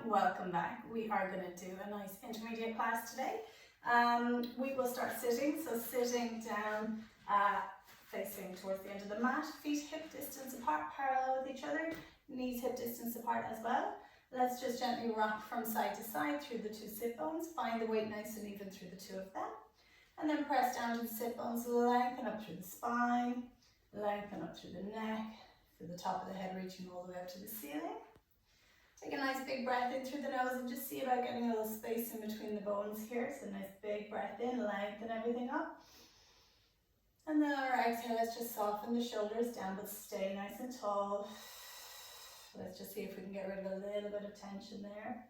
welcome back. We are going to do a nice intermediate class today. We will start sitting, so sitting down, facing towards the end of the mat, feet hip distance apart, parallel with each other, knees hip distance apart as well. Let's just gently rock from side to side through the two sit bones, find the weight nice and even through the two of them, and then press down to the sit bones, lengthen up through the spine, lengthen up through the neck, through the top of the head reaching all the way up to the ceiling. Take a nice big breath in through the nose and just see about getting a little space in between the bones here. So nice big breath in, lengthen everything up. And then on our exhale, let's just soften the shoulders down, but stay nice and tall. Let's just see if we can get rid of a little bit of tension there.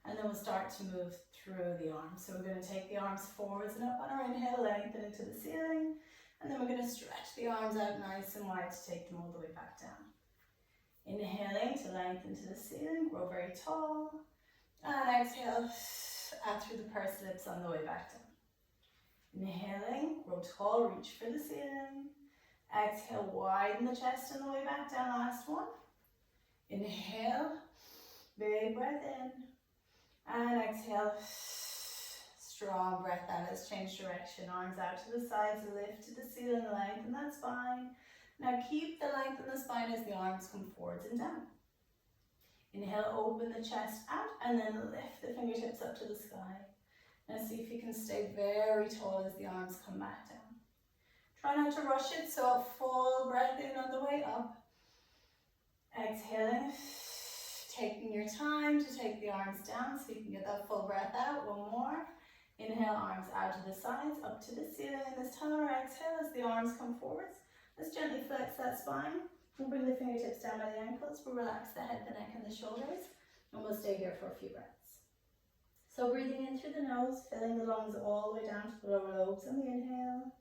And then we'll start to move through the arms. So we're going to take the arms forwards and up on our inhale, lengthen into the ceiling. And then we're going to stretch the arms out nice and wide to take them all the way back down. Inhaling to lengthen to the ceiling, grow very tall. And exhale, out through the pursed lips on the way back down. Inhaling, grow tall, reach for the ceiling. Exhale, widen the chest on the way back down, last one. Inhale, big breath in. And exhale, strong breath out. Let's change direction, arms out to the sides, lift to the ceiling, lengthen that spine. Now keep the length in the spine as the arms come forwards and down. Inhale, open the chest out, and then lift the fingertips up to the sky. Now see if you can stay very tall as the arms come back down. Try not to rush it, so a full breath in on the way up. Exhaling, taking your time to take the arms down so you can get that full breath out. One more. Inhale, arms out to the sides, up to the ceiling. And this time on our exhale, as the arms come forwards, let's gently flex that spine. We'll bring the fingertips down by the ankles. We'll relax the head, the neck, and the shoulders. And we'll stay here for a few breaths. So breathing in through the nose, filling the lungs all the way down to the lower lobes on the inhale.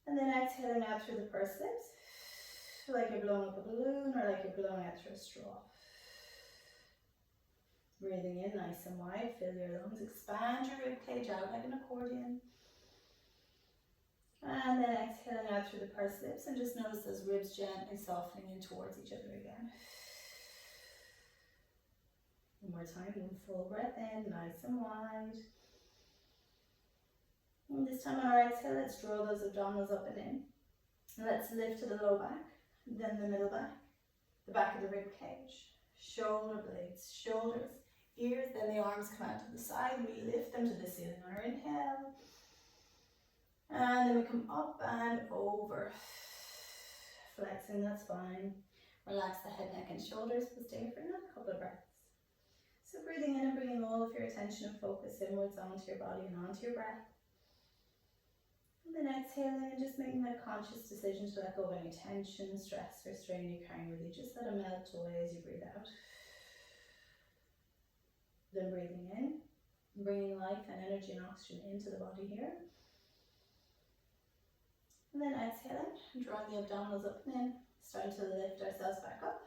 And then exhaling out through the pursed lips, like you're blowing up a balloon or like you're blowing out through a straw. Breathing in nice and wide, fill your lungs, expand your rib cage out like an accordion. And then exhaling out through the pursed lips and just notice those ribs gently softening in towards each other again. One more time, one full breath in, nice and wide. And this time on our exhale, let's draw those abdominals up and in. Let's lift to the low back, then the middle back, the back of the rib cage, shoulder blades, shoulders, ears, then the arms come out to the side. We lift them to the ceiling on our inhale. And then we come up and over, flexing that spine. Relax the head, neck, and shoulders. We'll stay here for another couple of breaths. So breathing in and bringing all of your attention and focus inwards onto your body and onto your breath. And then exhaling and just making that conscious decision to let go of any tension, stress, or strain you're carrying with you. Just let it melt away as you breathe out. Then breathing in, bringing life and energy and oxygen into the body here. And then exhaling, drawing the abdominals up and in, starting to lift ourselves back up,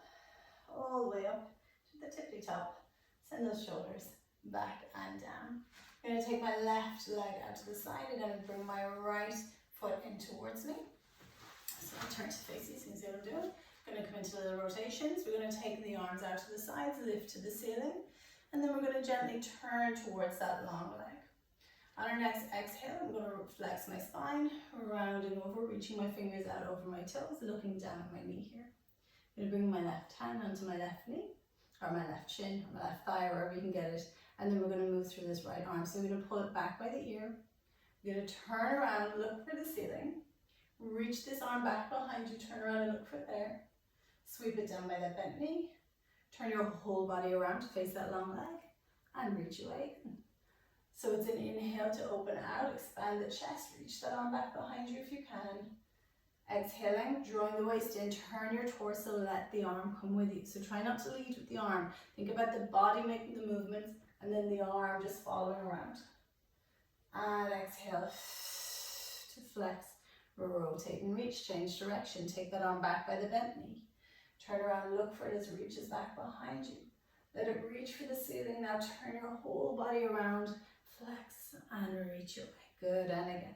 all the way up to the tippy top. Send those shoulders back and down. I'm going to take my left leg out to the side and then bring my right foot in towards me. So I'll turn to face you so you can see what I'm doing. I'm going to come into little rotations. We're going to take the arms out to the sides, lift to the ceiling, and then we're going to gently turn towards that long leg. On our next exhale, I'm going to flex my spine, rounding over, reaching my fingers out over my toes, looking down at my knee here. I'm going to bring my left hand onto my left knee, or my left shin, or my left thigh, wherever you can get it. And then we're going to move through this right arm. So we're going to pull it back by the ear. We're going to turn around, look for the ceiling. Reach this arm back behind you, turn around and look for there. Sweep it down by that bent knee. Turn your whole body around to face that long leg and reach away. So it's an inhale to open out, expand the chest, reach that arm back behind you if you can. Exhaling, drawing the waist in, turn your torso, let the arm come with you. So try not to lead with the arm. Think about the body making the movements and then the arm just following around. And exhale to flex, rotate and reach, change direction. Take that arm back by the bent knee. Turn around, look for it as it reaches back behind you. Let it reach for the ceiling. Now turn your whole body around. Flex and reach away. Good, and again.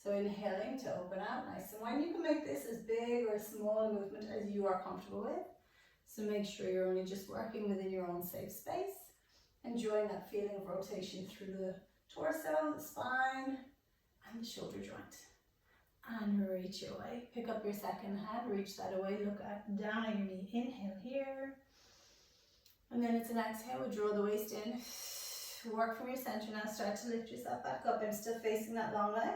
So inhaling to open out, nice and wide. You can make this as big or small a movement as you are comfortable with. So make sure you're only just working within your own safe space. Enjoying that feeling of rotation through the torso, the spine, and the shoulder joint. And reach away. Pick up your second hand, reach that away, look down at your knee. Inhale here. And then it's an exhale, we'll draw the waist in. Work from your center now, start to lift yourself back up. I'm still facing that long leg.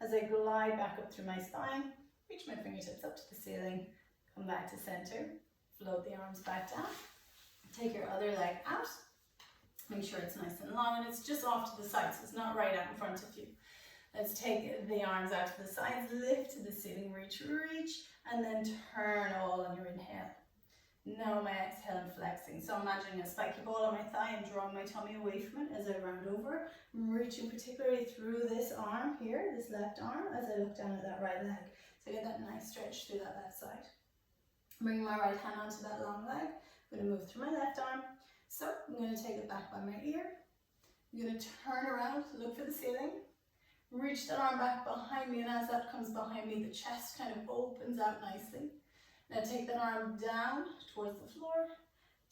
As I glide back up through my spine, reach my fingertips up to the ceiling, come back to center, float the arms back down. Take your other leg out. Make sure it's nice and long and it's just off to the side, so it's not right out in front of you. Let's take the arms out to the sides, lift to the ceiling, reach, and then turn all on your inhale. Now my exhale, I'm flexing. So I'm imagining a spiky ball on my thigh and drawing my tummy away from it as I round over. I'm reaching particularly through this arm here, this left arm, as I look down at that right leg. So I get that nice stretch through that left side. Bring my right hand onto that long leg. I'm going to move through my left arm. So I'm going to take it back by my ear. I'm going to turn around, look for the ceiling. Reach that arm back behind me, and as that comes behind me, the chest kind of opens out nicely. Now take that arm down towards the floor,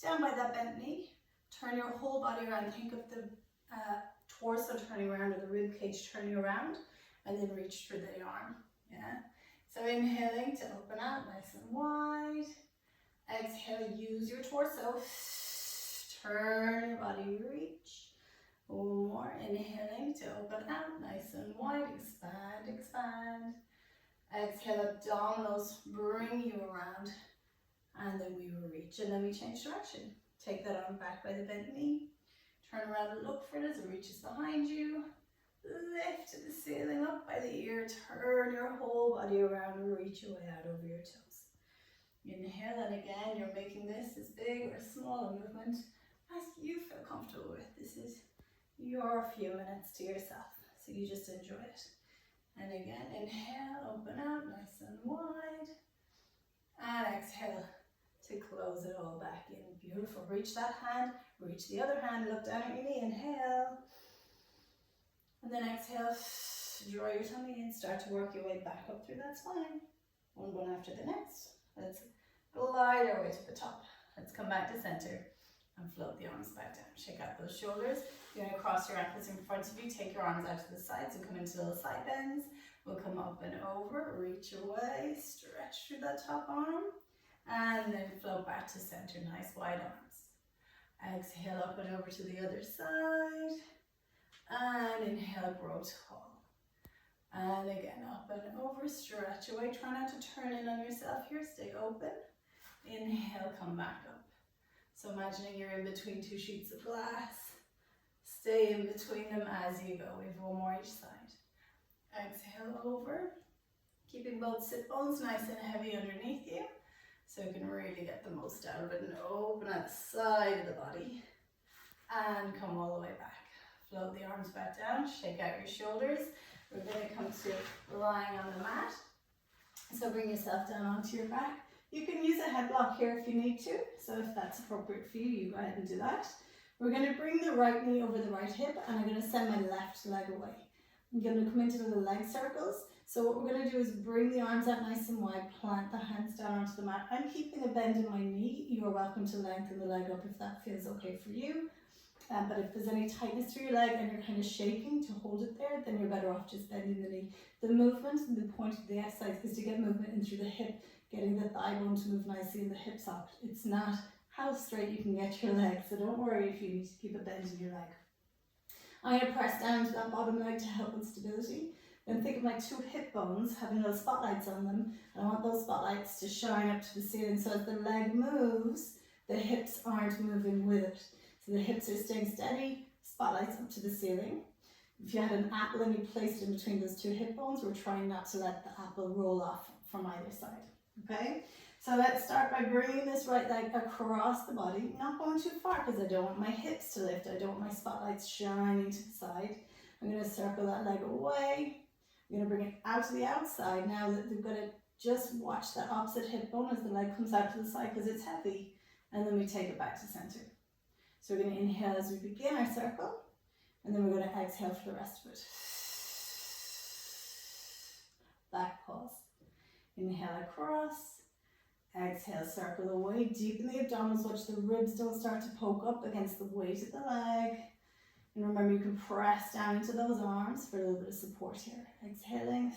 down by that bent knee. Turn your whole body around. Think of the torso turning around or the rib cage turning around, and then reach for the arm. Yeah. So inhaling to open out nice and wide. Exhale, use your torso. Turn your body, reach. One more, inhaling to open out, nice and wide, expand, expand. Exhale, abdominals bring you around, and then we will reach, and then we change direction. Take that arm back by the bent knee, turn around and look for it as it reaches behind you. Lift to the ceiling, up by the ear, turn your whole body around and reach your way out over your toes. Inhale, and again, you're making this as big or small a movement as you feel comfortable with. This is your few minutes to yourself, so you just enjoy it. And again, inhale, open out, nice and wide. And exhale to close it all back in. Beautiful. Reach that hand, reach the other hand, look down at your knee, inhale. And then exhale, draw your tummy in, start to work your way back up through that spine. One after the next. Let's glide our way to the top. Let's come back to center and float the arms back down. Shake out those shoulders. You're going to cross your ankles in front of you. Take your arms out to the sides and come into little side bends. We'll come up and over, reach away, stretch through that top arm, and then float back to center. Nice wide arms. Exhale up and over to the other side. And inhale, grow tall. And again, up and over, stretch away. Try not to turn in on yourself here. Stay open. Inhale, come back up. So imagining you're in between two sheets of glass. Stay in between them as you go. We have one more each side. Exhale over. Keeping both sit bones nice and heavy underneath you, so you can really get the most out of it. And open at the side of the body. And come all the way back. Float the arms back down. Shake out your shoulders. We're going to come to lying on the mat. So bring yourself down onto your back. You can use a head block here if you need to. So if that's appropriate for you, you go ahead and do that. We're going to bring the right knee over the right hip, and I'm going to send my left leg away. I'm going to come into the leg circles. So what we're going to do is bring the arms out nice and wide, plant the hands down onto the mat. I'm keeping a bend in my knee. You are welcome to lengthen the leg up if that feels okay for you. But if there's any tightness through your leg and you're kind of shaking to hold it there, then you're better off just bending the knee. The movement and the point of the exercise is to get movement in through the hip, getting the thigh bone to move nicely in the hip socket. It's not how straight you can get your leg, so don't worry if you need to keep a bend in your leg. I'm going to press down into that bottom leg to help with stability. Then think of my two hip bones having little spotlights on them. I want those spotlights to shine up to the ceiling, so as the leg moves, the hips aren't moving with it. So the hips are staying steady, spotlights up to the ceiling. If you had an apple and you placed it in between those two hip bones, we're trying not to let the apple roll off from either side. Okay? So let's start by bringing this right leg across the body, not going too far because I don't want my hips to lift. I don't want my spotlights shining to the side. I'm going to circle that leg away. I'm going to bring it out to the outside. Now that we've got to just watch that opposite hip bone as the leg comes out to the side because it's heavy. And then we take it back to center. So we're going to inhale as we begin our circle. And then we're going to exhale for the rest of it. Back pause. Inhale across. Exhale, circle away, deepen the abdominals, watch the ribs don't start to poke up against the weight of the leg. And remember, you can press down into those arms for a little bit of support here. Exhaling.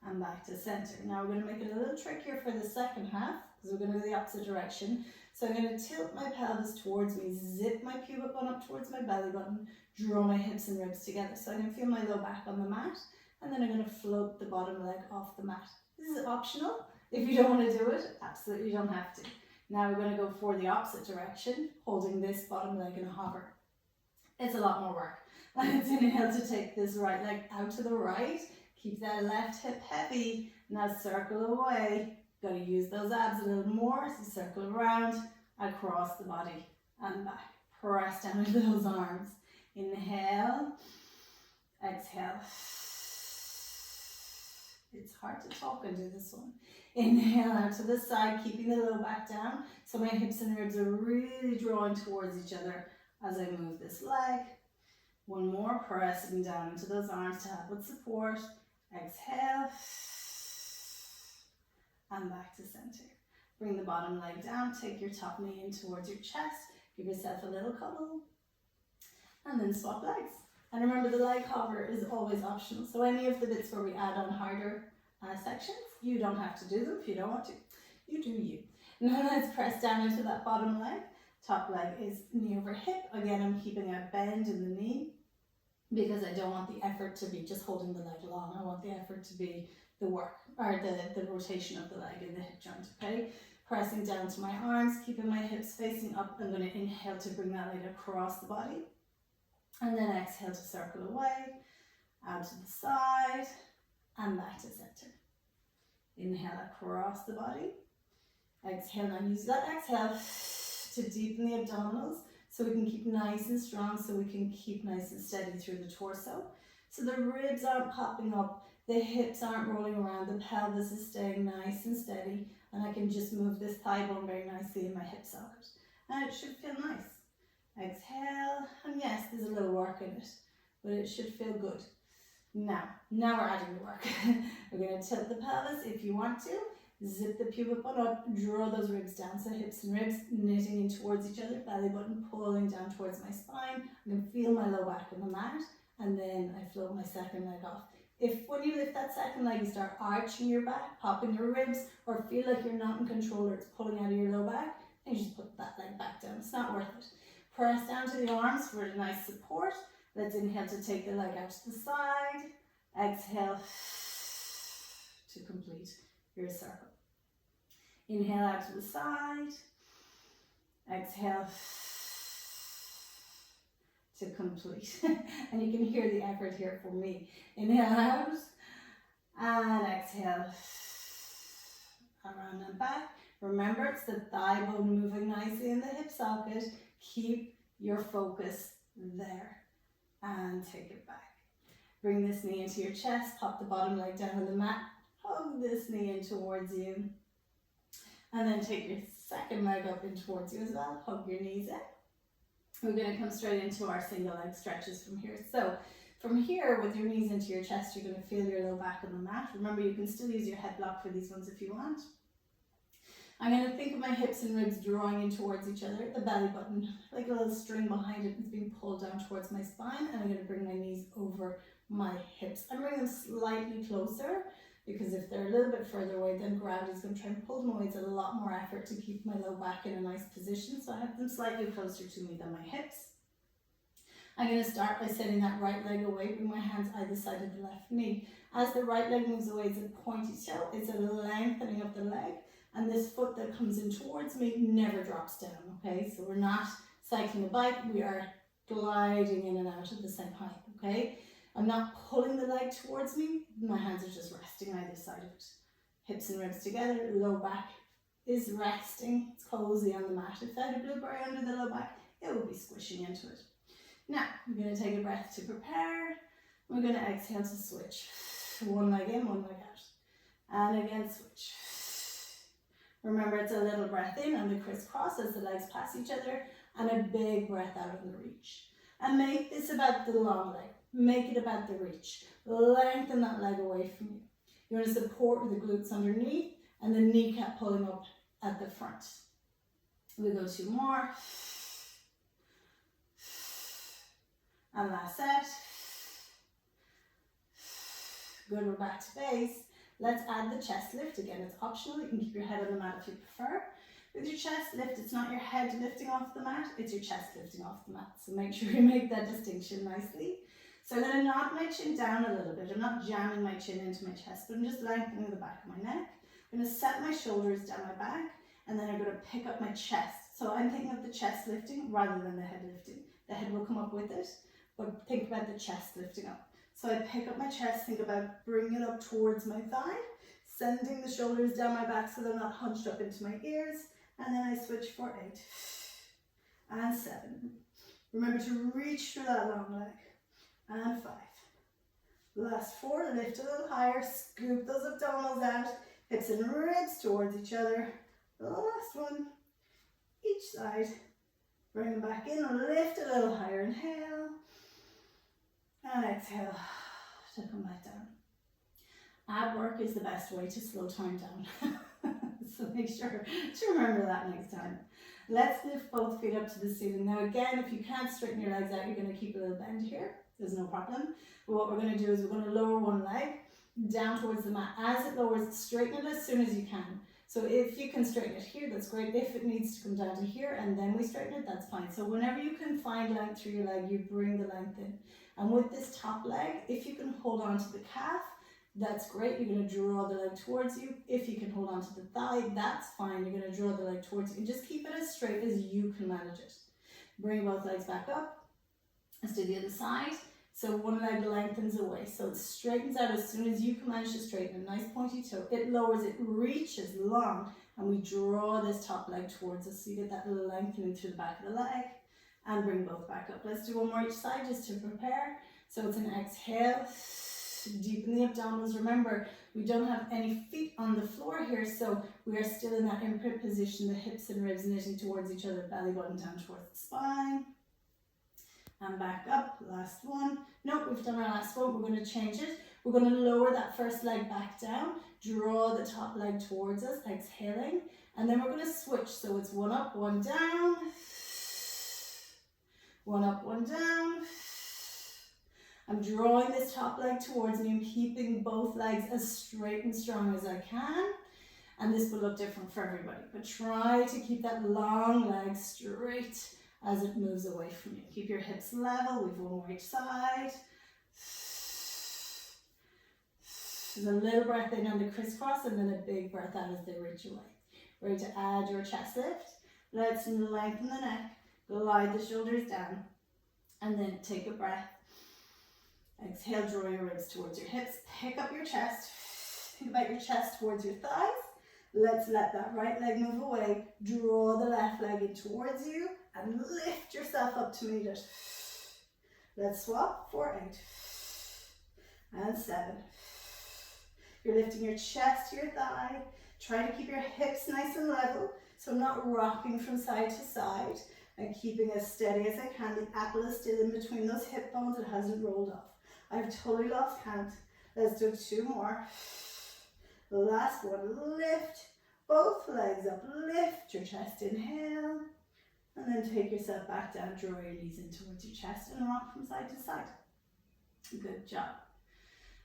And back to center. Now we're going to make it a little trickier for the second half because we're going to go the opposite direction. So I'm going to tilt my pelvis towards me, zip my pubic bone up towards my belly button, draw my hips and ribs together. So I can feel my low back on the mat, and then I'm going to float the bottom leg off the mat. This is optional. If you don't want to do it, absolutely you don't have to. Now we're going to go for the opposite direction, holding this bottom leg in a hover. It's a lot more work. Let's inhale to take this right leg out to the right. Keep that left hip heavy. Now circle away. Got to use those abs a little more. So circle around, across the body and back. Press down into those arms. Inhale, exhale. It's hard to talk and do this one. Inhale out to the side, keeping the low back down. So my hips and ribs are really drawing towards each other as I move this leg. One more, pressing down into those arms to help with support. Exhale. And back to center. Bring the bottom leg down, take your top knee in towards your chest. Give yourself a little cuddle. And then swap legs. And remember, the leg hover is always optional. So any of the bits where we add on harder sections, you don't have to do them if you don't want to. You do you. Now let's press down into that bottom leg. Top leg is knee over hip. Again, I'm keeping a bend in the knee because I don't want the effort to be just holding the leg long. I want the effort to be the work, or the rotation of the leg in the hip joint, okay? Pressing down to my arms, keeping my hips facing up. I'm going to inhale to bring that leg across the body. And then exhale to circle away, out to the side, and back to center. Inhale across the body. Exhale, now use that exhale to deepen the abdominals so we can keep nice and strong, so we can keep nice and steady through the torso. So the ribs aren't popping up, the hips aren't rolling around, the pelvis is staying nice and steady, and I can just move this thigh bone very nicely in my hip socket. And it should feel nice. Exhale, and yes, there's a little work in it, but it should feel good. Now we're adding the work. We're going to tilt the pelvis if you want to. Zip the pubic bone up, draw those ribs down, so hips and ribs knitting in towards each other, belly button pulling down towards my spine. I can feel my low back on the mat, and then I float my second leg off. If when you lift that second leg, you start arching your back, popping your ribs, or feel like you're not in control or it's pulling out of your low back, then you just put that leg back down. It's not worth it. Press down to the arms for a nice support. Let's inhale to take the leg out to the side. Exhale to complete your circle. Inhale out to the side. Exhale to complete. And you can hear the effort here for me. Inhale out and exhale. Around and back. Remember, it's the thigh bone moving nicely in the hip socket. Keep your focus there and take it back. Bring this knee into your chest, pop the bottom leg down on the mat, hug this knee in towards you, and then take your second leg up in towards you as well. Hug your knees in. We're going to come straight into our single leg stretches from here. So from here, with your knees into your chest, you're going to feel your low back on the mat. Remember, you can still use your head block for these ones if you want. I'm going to think of my hips and ribs drawing in towards each other, the belly button, like a little string behind it is being pulled down towards my spine, and I'm going to bring my knees over my hips. I'm bringing them slightly closer because if they're a little bit further away, then gravity's going to try and pull them away. It's a lot more effort to keep my low back in a nice position, so I have them slightly closer to me than my hips. I'm going to start by setting that right leg away, bring my hands either side of the left knee. As the right leg moves away, it's a pointy toe, it's a lengthening of the leg. And this foot that comes in towards me never drops down, okay? So we're not cycling a bike, we are gliding in and out at the same height, okay? I'm not pulling the leg towards me, my hands are just resting either side of it. Hips and ribs together, low back is resting, it's cozy on the mat. If I had a blueberry under the low back, it would be squishing into it. Now, we're going to take a breath to prepare. We're going to exhale to switch. One leg in, one leg out. And again, switch. Remember, it's a little breath in and a crisscross as the legs pass each other, and a big breath out of the reach. And make this about the long leg. Make it about the reach. Lengthen that leg away from you. You want to support with the glutes underneath. and the kneecap pulling up at the front. We go 2 more. And last set. Good, we're back to base. Let's add the chest lift. Again, it's optional. You can keep your head on the mat if you prefer. With your chest lift, it's not your head lifting off the mat, it's your chest lifting off the mat. So make sure you make that distinction nicely. So I'm going to knock my chin down a little bit. I'm not jamming my chin into my chest, but I'm just lengthening the back of my neck. I'm going to set my shoulders down my back, and then I'm going to pick up my chest. So I'm thinking of the chest lifting rather than the head lifting. The head will come up with it, but think about the chest lifting up. So I pick up my chest, think about bringing it up towards my thigh, sending the shoulders down my back so they're not hunched up into my ears, and then I switch for 8 and 7. Remember to reach through that long leg, and 5. Last 4, lift a little higher, scoop those abdominals out, hips and ribs towards each other. The last one, each side. Bring them back in, lift a little higher, inhale, and exhale to come back down. Ab work is the best way to slow time down. So make sure to remember that next time. Let's lift both feet up to the ceiling. Now again, if you can't straighten your legs out, you're going to keep a little bend here. There's no problem. But what we're going to do is we're going to lower one leg down towards the mat. As it lowers, straighten it as soon as you can. So if you can straighten it here, that's great. If it needs to come down to here and then we straighten it, that's fine. So whenever you can find length through your leg, you bring the length in. And with this top leg, if you can hold on to the calf, that's great. You're going to draw the leg towards you. If you can hold on to the thigh, that's fine. You're going to draw the leg towards you. And just keep it as straight as you can manage it. Bring both legs back up. Let's do the other side. So one leg lengthens away. So it straightens out as soon as you can manage to straighten a nice pointy toe. It lowers, it reaches long. And we draw this top leg towards us. So you get that little lengthening through the back of the leg. And bring both back up. Let's do one more each side just to prepare. So it's an exhale. Deepen the abdominals. Remember, we don't have any feet on the floor here, so we are still in that imprint position, the hips and ribs knitting towards each other, belly button down towards the spine. And back up, last one. Nope, we've done our last one. We're going to change it. We're going to lower that first leg back down, draw the top leg towards us, exhaling, and then we're going to switch. So it's one up, one down, one up, one down. I'm drawing this top leg towards me. I'm keeping both legs as straight and strong as I can. And this will look different for everybody. But try to keep that long leg straight as it moves away from you. Keep your hips level. We've one more each side. There's a little breath in on the crisscross and then a big breath out as they reach away. Ready to add your chest lift. Let's lengthen the neck. Glide the shoulders down. And then take a breath. Exhale, draw your ribs towards your hips. Pick up your chest. Think about your chest towards your thighs. Let's let that right leg move away. Draw the left leg in towards you and lift yourself up to meet it. Let's swap for 8 and 7. You're lifting your chest to your thigh. Try to keep your hips nice and level, so I'm not rocking from side to side, and keeping as steady as I can. The apple is still in between those hip bones. It hasn't rolled off. I've totally lost count. Let's do 2 more. The last one, lift both legs up, lift your chest, inhale, and then take yourself back down, draw your knees in towards your chest and rock from side to side. Good job.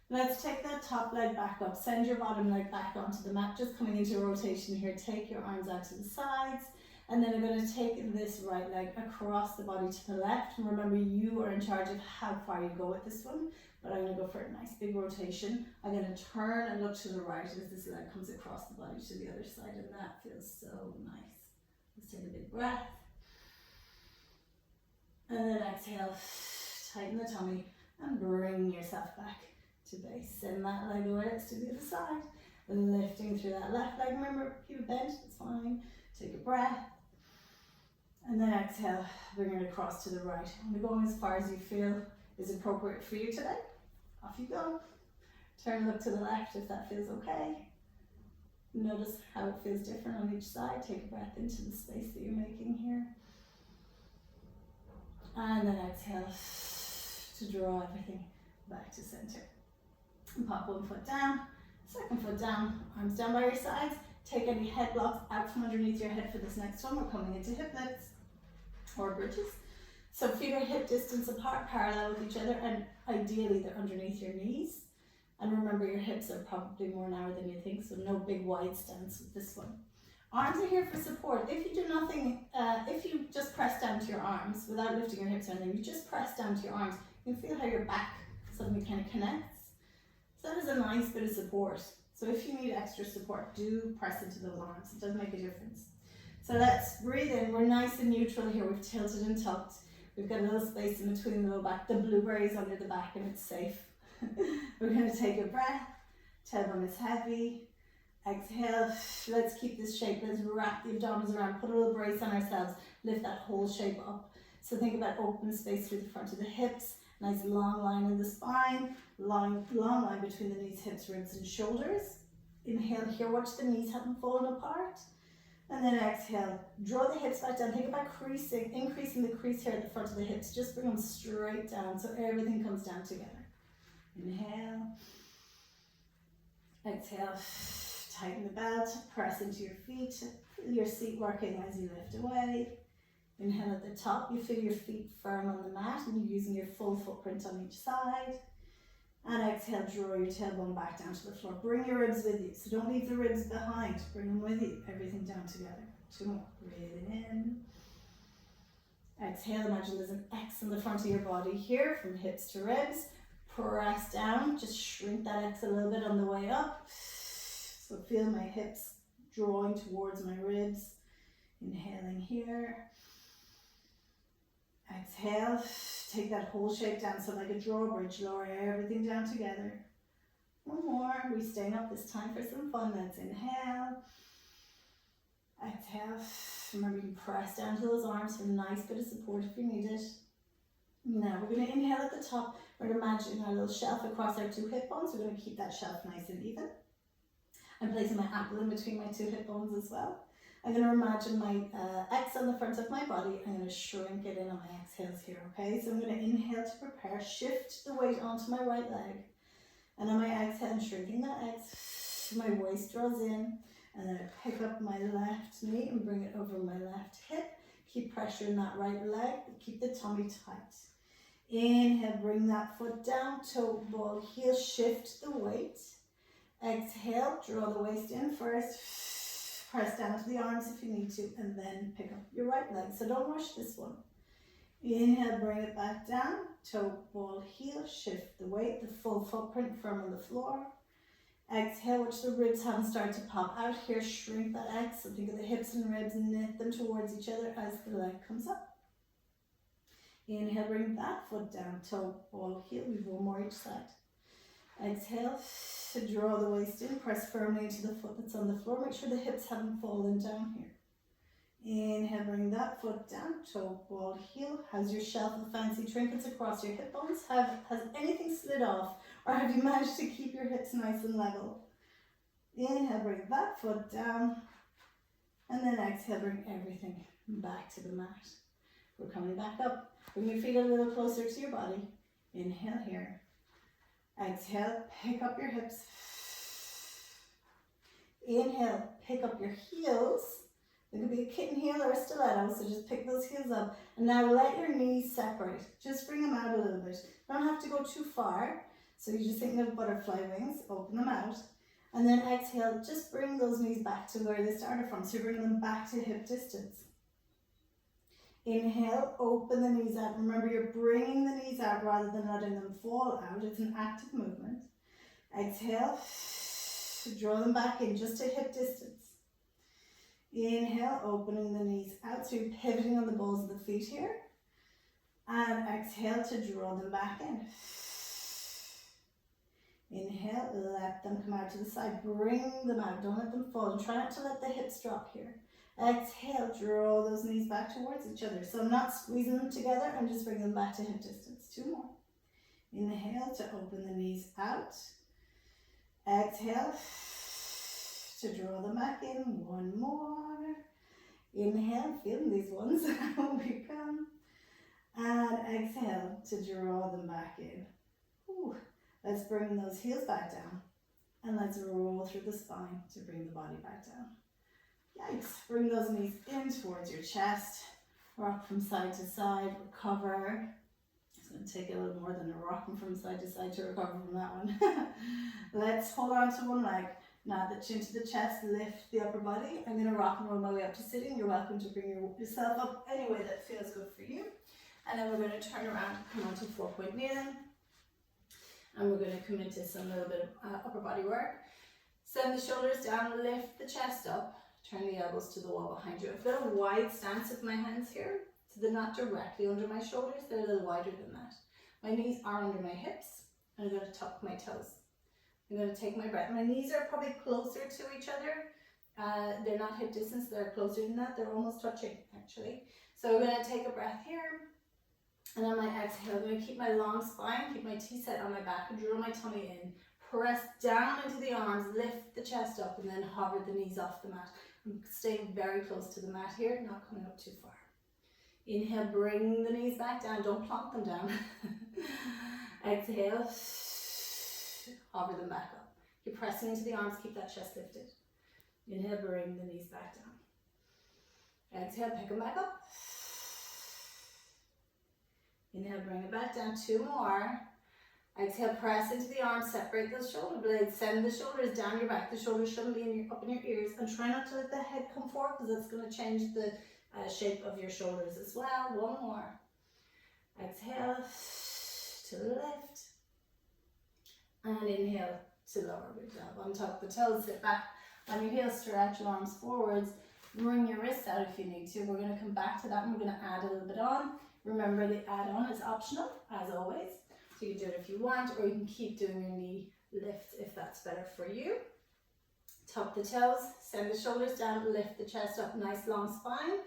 Let's take that top leg back up, send your bottom leg back onto the mat, just coming into rotation here. Take your arms out to the sides. And then I'm going to take this right leg across the body to the left. And remember, you are in charge of how far you go with this one. But I'm going to go for a nice big rotation. I'm going to turn and look to the right as this leg comes across the body to the other side. And that feels so nice. Let's take a big breath. And then exhale. Tighten the tummy and bring yourself back to base. Send that leg away. Let's do the other side. And lifting through that left leg. Remember, keep it bent. It's fine. Take a breath. And then exhale, bring it across to the right. And going as far as you feel is appropriate for you today. Off you go. Turn and look to the left if that feels okay. Notice how it feels different on each side. Take a breath into the space that you're making here. And then exhale to draw everything back to center. And pop one foot down, second foot down, arms down by your sides. Take any head blocks out from underneath your head for this next one. We're coming into hip lifts or bridges. So feet are hip distance apart, parallel with each other, and ideally they're underneath your knees. And remember, your hips are probably more narrow than you think, so no big wide stance with this one. Arms are here for support. If you do nothing, if you just press down to your arms without lifting your hips or anything, you just press down to your arms, you can feel how your back suddenly kind of connects. So that is a nice bit of support. So if you need extra support, do press into those arms. It does make a difference. So let's breathe in. We're nice and neutral here. We've tilted and tucked. We've got a little space in between the low back. The blueberries under the back, and it's safe. We're going to take a breath. Tailbone is heavy. Exhale. Let's keep this shape. Let's wrap the abdominals around. Put a little brace on ourselves. Lift that whole shape up. So think about open space through the front of the hips. Nice long line in the spine. Long line between the knees, hips, ribs, and shoulders. Inhale here. Watch the knees haven't fallen apart. And then exhale. Draw the hips back down. Think about increasing the crease here at the front of the hips. Just bring them straight down so everything comes down together. Inhale. Exhale. Tighten the belt. Press into your feet. Feel your seat working as you lift away. Inhale at the top. You feel your feet firm on the mat and you're using your full footprint on each side. And exhale, draw your tailbone back down to the floor. Bring your ribs with you. So don't leave the ribs behind. Bring them with you. Everything down together. 2 more. Breathe in. Exhale. Imagine there's an X in the front of your body here from hips to ribs. Press down. Just shrink that X a little bit on the way up. So feel my hips drawing towards my ribs. Inhaling here. Exhale. Take that whole shape down, so like a drawbridge, lower everything down together. 1 more. We're staying up this time for some fun. Let's inhale. Exhale. Remember, you can press down to those arms for a nice bit of support if you need it. Now we're going to inhale at the top. We're going to imagine our little shelf across our 2 hip bones. We're going to keep that shelf nice and even. I'm placing my apple in between my 2 hip bones as well. I'm going to imagine my X on the front of my body. I'm going to shrink it in on my exhales here, okay? So I'm going to inhale to prepare, shift the weight onto my right leg. And on my exhale, I'm shrinking that X. My waist draws in. And then I pick up my left knee and bring it over my left hip. Keep pressure in that right leg. Keep the tummy tight. Inhale, bring that foot down. Toe, ball, heel, shift the weight. Exhale, draw the waist in first. Press down to the arms if you need to, and then pick up your right leg. So don't rush this one. Inhale, bring it back down. Toe, ball, heel, shift the weight, the full footprint firm on the floor. Exhale, watch the ribs haven't started to pop out here. Shrink that X. So think of the hips and ribs and knit them towards each other as the leg comes up. Inhale, bring that foot down. Toe, ball, heel. We have 1 more each side. Exhale. To draw the waist in, press firmly into the foot that's on the floor. Make sure the hips haven't fallen down here. Inhale, bring that foot down, toe, ball, heel. How's your shelf of fancy trinkets across your hip bones? Has anything slid off, or have you managed to keep your hips nice and level? Inhale, bring that foot down, and then exhale, bring everything back to the mat. We're coming back up. Bring your feet a little closer to your body. Inhale here. Exhale, pick up your hips. Inhale, pick up your heels. It could be a kitten heel or a stiletto, so just pick those heels up. And now let your knees separate. Just bring them out a little bit. You don't have to go too far. So you just think of butterfly wings, open them out. And then exhale, just bring those knees back to where they started from. So you bring them back to hip distance. Inhale, open the knees out. Remember, you're bringing the knees out rather than letting them fall out. It's an active movement. Exhale, draw them back in just to hip distance. Inhale, opening the knees out. So you're pivoting on the balls of the feet here. And exhale to draw them back in. Inhale, let them come out to the side. Bring them out. Don't let them fall. And try not to let the hips drop here. Exhale, draw those knees back towards each other. So I'm not squeezing them together, I'm just bringing them back to hip distance. 2 more. Inhale to open the knees out. Exhale to draw them back in. 1 more. Inhale, feeling these ones when we come. And exhale to draw them back in. Let's bring those heels back down. And let's roll through the spine to bring the body back down. Yikes. Bring those knees in towards your chest. Rock from side to side, recover. It's going to take a little more than a rocking from side to side to recover from that one. Let's hold on to one leg. Now the chin to the chest, lift the upper body. I'm going to rock and roll my way up to sitting. You're welcome to bring yourself up any way that feels good for you. And then we're going to turn around, come onto 4-point kneeling. And we're going to come into some little bit of upper body work. Send the shoulders down, lift the chest up. Turn the elbows to the wall behind you. I've got a wide stance with my hands here, so they're not directly under my shoulders, they're a little wider than that. My knees are under my hips, and I'm going to tuck my toes. I'm going to take my breath. My knees are probably closer to each other. They're not hip distance, they're closer than that. They're almost touching, actually. So I'm going to take a breath here, and on my exhale, I'm going to keep my long spine, keep my T-set on my back, and draw my tummy in. Press down into the arms, lift the chest up, and then hover the knees off the mat. I'm staying very close to the mat here, not coming up too far. Inhale, bring the knees back down, don't plonk them down. Exhale, hover them back up. You're pressing into the arms, keep that chest lifted. Inhale, bring the knees back down. Exhale, pick them back up. Inhale, bring it back down, 2 more. Exhale, press into the arms, separate those shoulder blades, send the shoulders down your back. The shoulders shouldn't be up in your ears, and try not to let the head come forward because it's going to change the shape of your shoulders as well. 1 more. Exhale to lift, and inhale to lower. Good job. On top of the toes, sit back on your heels, stretch your arms forwards, bring your wrists out if you need to. We're going to come back to that and we're going to add a little bit on. Remember, the add-on is optional, as always. So you can do it if you want, or you can keep doing your knee lifts if that's better for you. Tuck the toes, send the shoulders down, lift the chest up, nice long spine.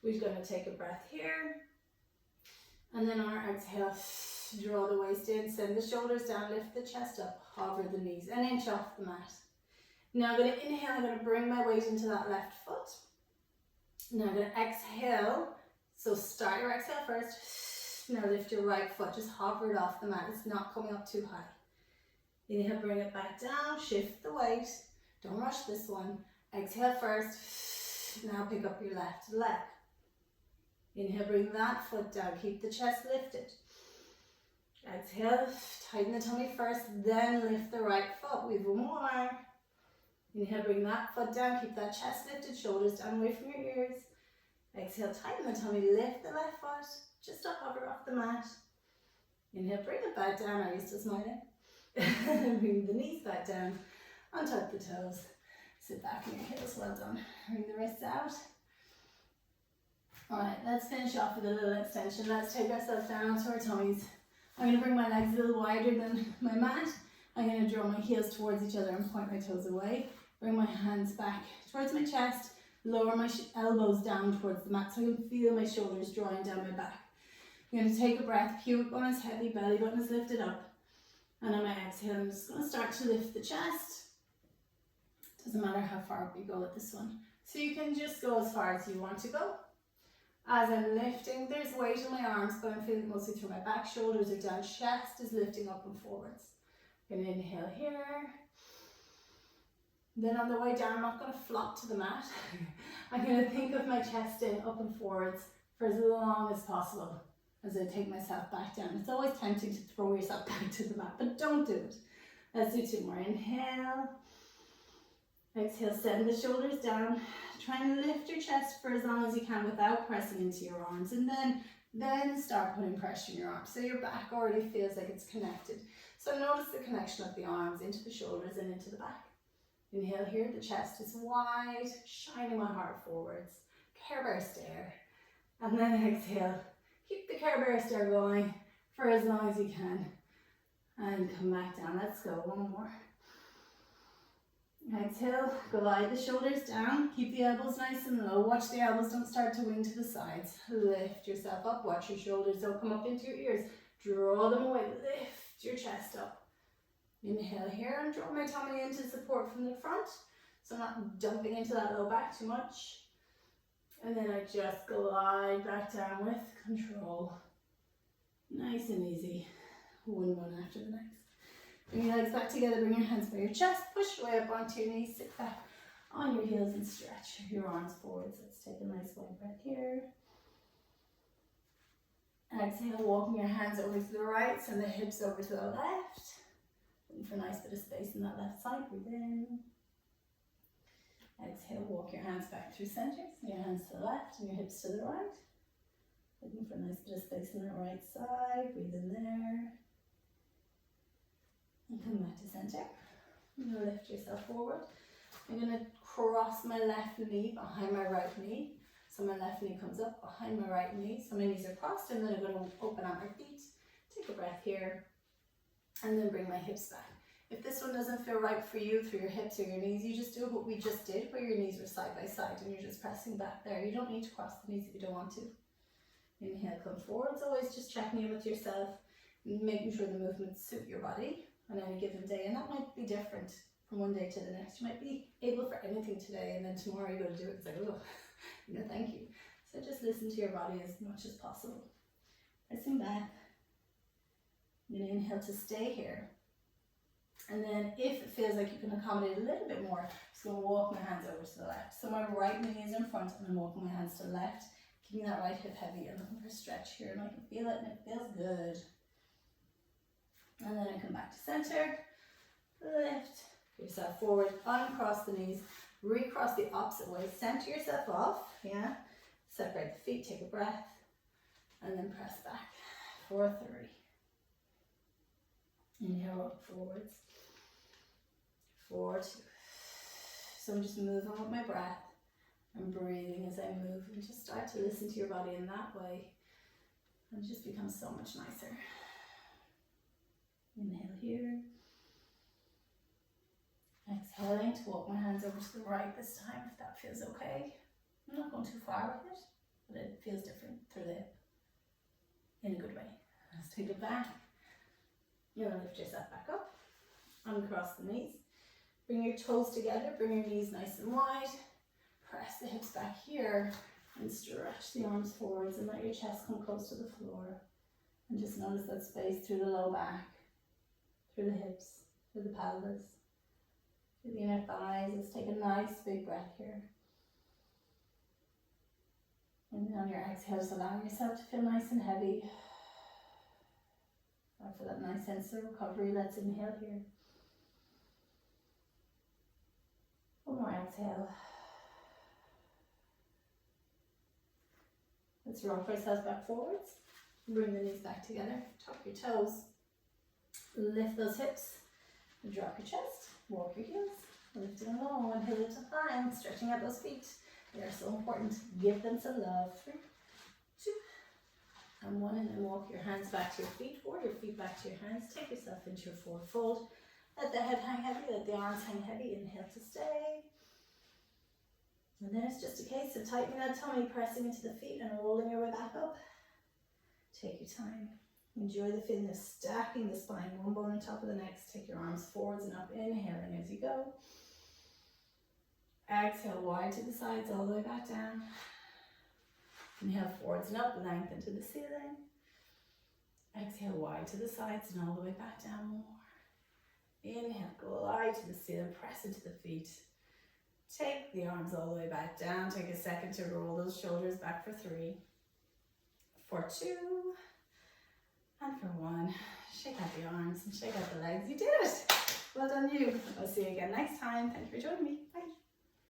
We're going to take a breath here. And then on our exhale, draw the waist in, send the shoulders down, lift the chest up, hover the knees, an inch off the mat. Now I'm going to inhale, I'm going to bring my weight into that left foot. Now I'm going to exhale, so start your exhale first. Now lift your right foot, just hover it off the mat, it's not coming up too high. Inhale, bring it back down, shift the weight, don't rush this one. Exhale first, now pick up your left leg. Inhale, bring that foot down, keep the chest lifted. Exhale, tighten the tummy first, then lift the right foot. We have 1 more. Inhale, bring that foot down, keep that chest lifted, shoulders down away from your ears. Exhale, tighten the tummy, lift the left foot. Just to hover off the mat. Inhale, bring it back down. Are you still smiling? Bring the knees back down. Untuck the toes. Sit back in your heels. Well done. Bring the wrists out. Alright, let's finish off with a little extension. Let's take ourselves down onto our tummies. I'm going to bring my legs a little wider than my mat. I'm going to draw my heels towards each other and point my toes away. Bring my hands back towards my chest. Lower my elbows down towards the mat so I can feel my shoulders drawing down my back. I'm going to take a breath, pubic bone is heavy, belly button is lifted up. And on my exhale, I'm just going to start to lift the chest. Doesn't matter how far up you go with this one. So you can just go as far as you want to go. As I'm lifting, there's weight in my arms, but I'm feeling mostly through my back, shoulders are down, chest is lifting up and forwards. I'm going to inhale here. Then on the way down, I'm not going to flop to the mat. I'm going to think of my chest in, up and forwards for as long as possible as I take myself back down. It's always tempting to throw yourself back to the mat, but don't do it. Let's do 2 more. Inhale. Exhale, send the shoulders down. Try and lift your chest for as long as you can without pressing into your arms. And then start putting pressure in your arms. So your back already feels like it's connected. So notice the connection of the arms into the shoulders and into the back. Inhale here, the chest is wide, shining my heart forwards. Care Bear stare. And then exhale. Keep the Care Bear stare going for as long as you can. And come back down. Let's go. 1 more. Exhale. Glide the shoulders down. Keep the elbows nice and low. Watch the elbows don't start to wing to the sides. Lift yourself up. Watch your shoulders don't come up into your ears. Draw them away. Lift your chest up. Inhale here and draw my tummy in to support from the front. So I'm not dumping into that low back too much. And then I just glide back down with control. Nice and easy. One after the next. Bring your legs back together, bring your hands by your chest, push your way up onto your knees, sit back on your heels and stretch your arms forwards. Let's take a nice wide breath here. Exhale, walking your hands over to the right, send the hips over to the left. Looking for a nice bit of space in that left side, breathe in. Exhale, walk your hands back through center, send your hands to the left and your hips to the right. Looking for a nice bit of space on that right side, breathe in there. And come back to center. You're going to lift yourself forward. I'm going to cross my left knee behind my right knee. So my left knee comes up behind my right knee. So my knees are crossed, and then I'm going to open up my feet. Take a breath here. And then bring my hips back. If this one doesn't feel right for you through your hips or your knees, you just do what we just did, where your knees were side by side and you're just pressing back there. You don't need to cross the knees if you don't want to. Inhale, come forward. It's always just checking in with yourself, making sure the movements suit your body on any given day. And that might be different from one day to the next. You might be able for anything today, and then tomorrow you go to do it. It's like, oh, no, thank you. So just listen to your body as much as possible. Pressing back. I'm going to inhale to stay here. And then if it feels like you can accommodate a little bit more, I'm just going to walk my hands over to the left. So my right knee is in front and I'm walking my hands to the left, keeping that right hip heavy and looking for a stretch here. And I can feel it and it feels good. And then I come back to center, lift yourself forward, uncross the knees, recross the opposite way, center yourself off, yeah? Separate the feet, take a breath, and then press back for 3. Inhale up forwards. 4, 2. So I'm just moving with my breath. I'm breathing as I move, and just start to listen to your body in that way, and it just becomes so much nicer. Inhale here. Exhaling to walk my hands over to the right this time, if that feels okay. I'm not going too far with it, but it feels different through the hip in a good way. Let's take it back. You're going to lift yourself back up, uncross the knees, bring your toes together, bring your knees nice and wide, press the hips back here, and stretch the arms forwards and let your chest come close to the floor. And just notice that space through the low back, through the hips, through the pelvis, through the inner thighs. Let's take a nice big breath here. And then on your exhale, just allow yourself to feel nice and heavy. For that nice sense of recovery, let's inhale here. One more exhale. Let's rock ourselves back forwards. Bring the knees back together. Tuck your toes. Lift those hips. Drop your chest. Walk your heels. Lifting along. One heel to thigh and stretching out those feet. They are so important. Give them some love. 3, 2, and 1, and then walk your hands back to your feet or your feet back to your hands. Take yourself into your forward fold. Let the head hang heavy, let the arms hang heavy. Inhale to stay. And then it's just a case of tightening that tummy, pressing into the feet and rolling your way back up. Take your time. Enjoy the feeling of stacking the spine, one bone on top of the next. Take your arms forwards and up, inhaling as you go. Exhale wide to the sides, all the way back down. Inhale forwards and up, lengthen to the ceiling. Exhale wide to the sides and all the way back down more. Inhale, glide to the ceiling, press into the feet. Take the arms all the way back down. Take a second to roll those shoulders back for 3, for 2, and for 1. Shake out the arms and shake out the legs. You did it! Well done you. I'll see you again next time. Thank you for joining me. Bye.